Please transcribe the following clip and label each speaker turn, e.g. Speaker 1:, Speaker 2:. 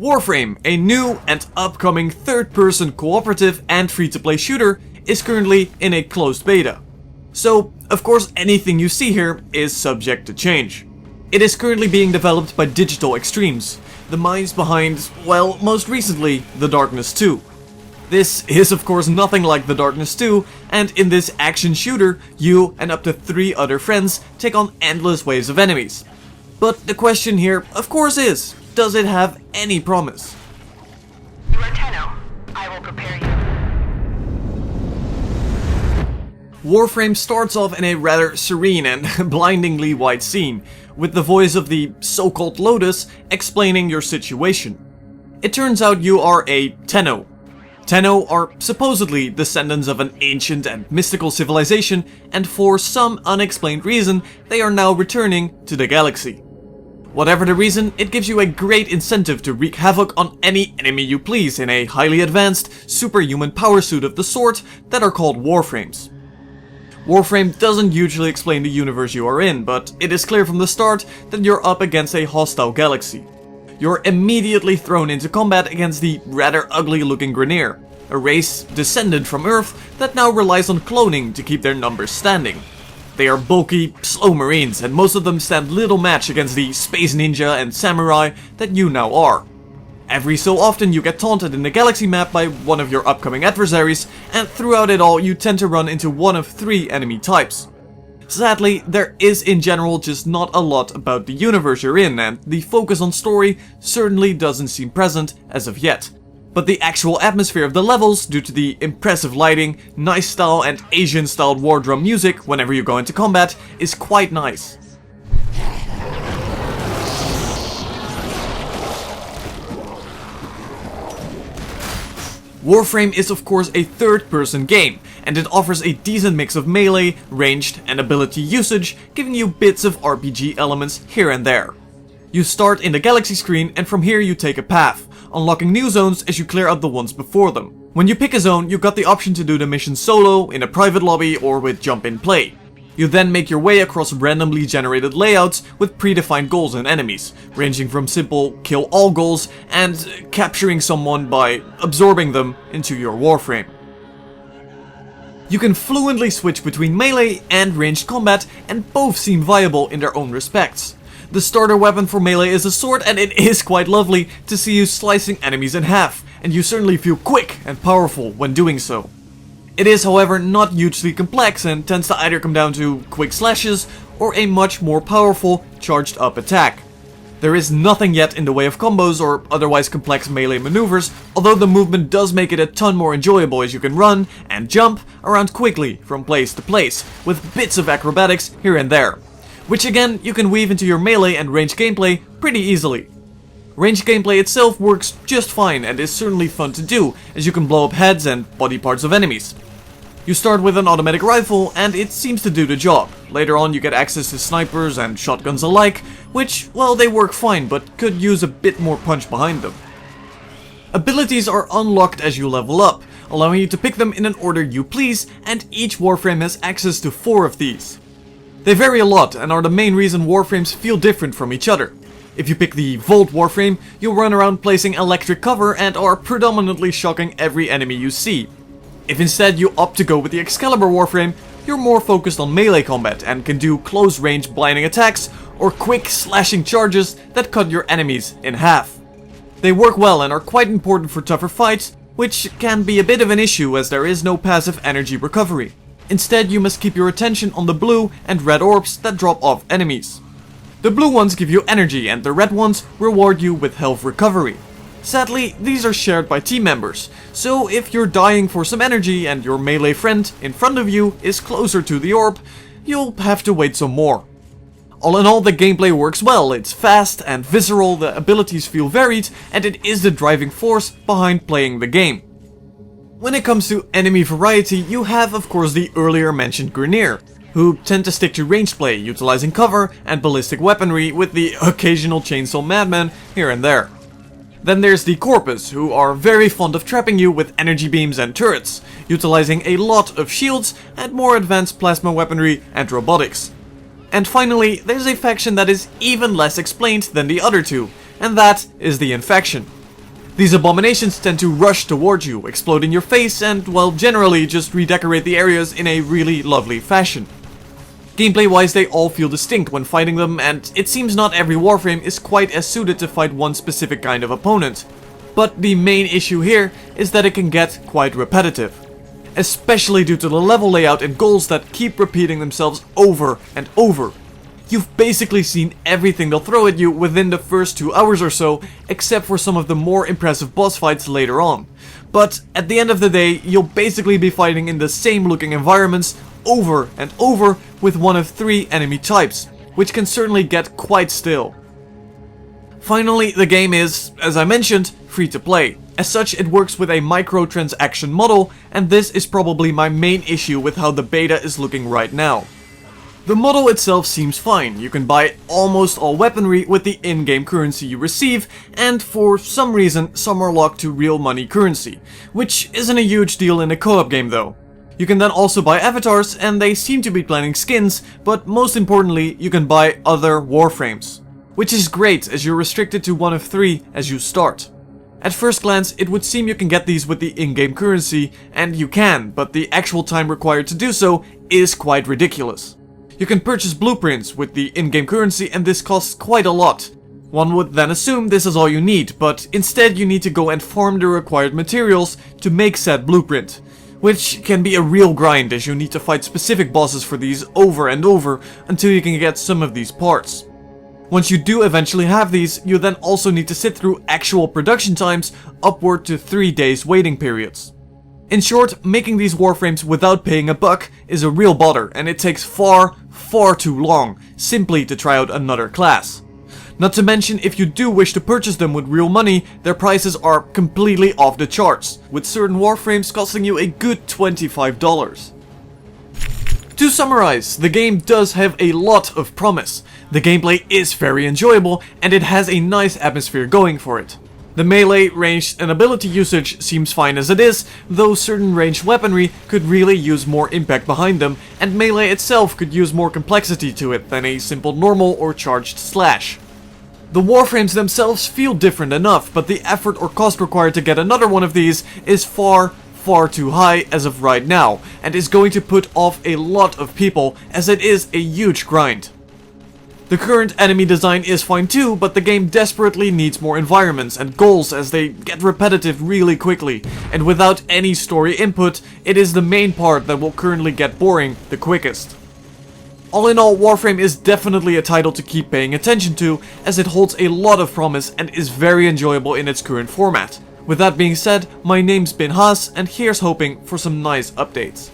Speaker 1: Warframe, a new and upcoming third-person cooperative and free-to-play shooter, is currently in a closed beta. So, of course, anything you see here is subject to change. It is currently being developed by Digital Extremes, the minds behind, well, most recently, The Darkness 2. This is of course nothing like The Darkness 2, and in this action shooter, you and up to 3 other friends take on endless waves of enemies. But the question here, of course, is, does it have any promise?
Speaker 2: You are Tenno. I will prepare you.
Speaker 1: Warframe starts off in a rather serene and blindingly white scene, with the voice of the so-called Lotus explaining your situation. It turns out you are a Tenno. Tenno are supposedly descendants of an ancient and mystical civilization, and for some unexplained reason, they are now returning to the galaxy. Whatever the reason, it gives you a great incentive to wreak havoc on any enemy you please in a highly advanced, superhuman power suit of the sort that are called Warframes. Warframe doesn't usually explain the universe you are in, but it is clear from the start that you're up against a hostile galaxy. You're immediately thrown into combat against the rather ugly looking Grineer, a race descended from Earth that now relies on cloning to keep their numbers standing. They are bulky, slow marines, and most of them stand little match against the space ninja and samurai that you now are. Every so often you get taunted in the galaxy map by one of your upcoming adversaries, and throughout it all you tend to run into one of 3 enemy types. Sadly, there is in general just not a lot about the universe you're in, and the focus on story certainly doesn't seem present as of yet. But the actual atmosphere of the levels, due to the impressive lighting, nice style and Asian styled war drum music whenever you go into combat, is quite nice. Warframe is of course a third-person game, and it offers a decent mix of melee, ranged, and ability usage, giving you bits of RPG elements here and there. You start in the galaxy screen, and from here you take a path, unlocking new zones as you clear out the ones before them. When you pick a zone, you've got the option to do the mission solo, in a private lobby, or with jump-in play. You then make your way across randomly generated layouts with predefined goals and enemies, ranging from simple kill all goals and capturing someone by absorbing them into your Warframe. You can fluently switch between melee and ranged combat, and both seem viable in their own respects. The starter weapon for melee is a sword, and it is quite lovely to see you slicing enemies in half, and you certainly feel quick and powerful when doing so. It is, however, not hugely complex and tends to either come down to quick slashes or a much more powerful, charged up attack. There is nothing yet in the way of combos or otherwise complex melee maneuvers, although the movement does make it a ton more enjoyable as you can run and jump around quickly from place to place, with bits of acrobatics here and there, which again you can weave into your melee and ranged gameplay pretty easily. Ranged gameplay itself works just fine and is certainly fun to do, as you can blow up heads and body parts of enemies. You start with an automatic rifle and it seems to do the job. Later on you get access to snipers and shotguns alike, which, well, they work fine but could use a bit more punch behind them. Abilities are unlocked as you level up, allowing you to pick them in an order you please, and each Warframe has access to 4 of these. They vary a lot and are the main reason Warframes feel different from each other. If you pick the Volt Warframe, you'll run around placing electric cover and are predominantly shocking every enemy you see. If instead you opt to go with the Excalibur Warframe, you're more focused on melee combat and can do close-range blinding attacks or quick slashing charges that cut your enemies in half. They work well and are quite important for tougher fights, which can be a bit of an issue as there is no passive energy recovery. Instead, you must keep your attention on the blue and red orbs that drop off enemies. The blue ones give you energy and the red ones reward you with health recovery. Sadly, these are shared by team members, so if you're dying for some energy and your melee friend in front of you is closer to the orb, you'll have to wait some more. All in all, the gameplay works well, it's fast and visceral, the abilities feel varied, and it is the driving force behind playing the game. When it comes to enemy variety, you have of course the earlier mentioned Grineer, who tend to stick to ranged play, utilizing cover and ballistic weaponry with the occasional chainsaw madman here and there. Then there's the Corpus, who are very fond of trapping you with energy beams and turrets, utilizing a lot of shields and more advanced plasma weaponry and robotics. And finally, there's a faction that is even less explained than the other two, and that is the Infection. These abominations tend to rush towards you, explode in your face, and, well, generally just redecorate the areas in a really lovely fashion. Gameplay-wise, they all feel distinct when fighting them, and it seems not every Warframe is quite as suited to fight one specific kind of opponent. But the main issue here is that it can get quite repetitive, especially due to the level layout and goals that keep repeating themselves over and over. You've basically seen everything they'll throw at you within the first 2 hours or so, except for some of the more impressive boss fights later on. But at the end of the day, you'll basically be fighting in the same looking environments over and over with one of 3 enemy types, which can certainly get quite stale. Finally, the game is, as I mentioned, free to play. As such, it works with a microtransaction model, and this is probably my main issue with how the beta is looking right now. The model itself seems fine. You can buy almost all weaponry with the in-game currency you receive, and for some reason some are locked to real money currency, which isn't a huge deal in a co-op game though. You can then also buy avatars, and they seem to be planning skins, but most importantly you can buy other Warframes, which is great as you're restricted to one of 3 as you start. At first glance, it would seem you can get these with the in-game currency, and you can, but the actual time required to do so is quite ridiculous. You can purchase blueprints with the in-game currency, and this costs quite a lot. One would then assume this is all you need, but instead you need to go and farm the required materials to make said blueprint, which can be a real grind as you need to fight specific bosses for these over and over until you can get some of these parts. Once you do eventually have these, you then also need to sit through actual production times upward to 3 days waiting periods. In short, making these Warframes without paying a buck is a real bother, and it takes far too long simply to try out another class. Not to mention, if you do wish to purchase them with real money, their prices are completely off the charts, with certain Warframes costing you a good $25. To summarize, the game does have a lot of promise. The gameplay is very enjoyable, and it has a nice atmosphere going for it. The melee, ranged, and ability usage seems fine as it is, though certain ranged weaponry could really use more impact behind them, and melee itself could use more complexity to it than a simple normal or charged slash. The Warframes themselves feel different enough, but the effort or cost required to get another one of these is far too high as of right now, and is going to put off a lot of people, as it is a huge grind. The current enemy design is fine too, but the game desperately needs more environments and goals as they get repetitive really quickly, and without any story input, it is the main part that will currently get boring the quickest. All in all, Warframe is definitely a title to keep paying attention to, as it holds a lot of promise and is very enjoyable in its current format. With that being said, my name's been Haas, and here's hoping for some nice updates.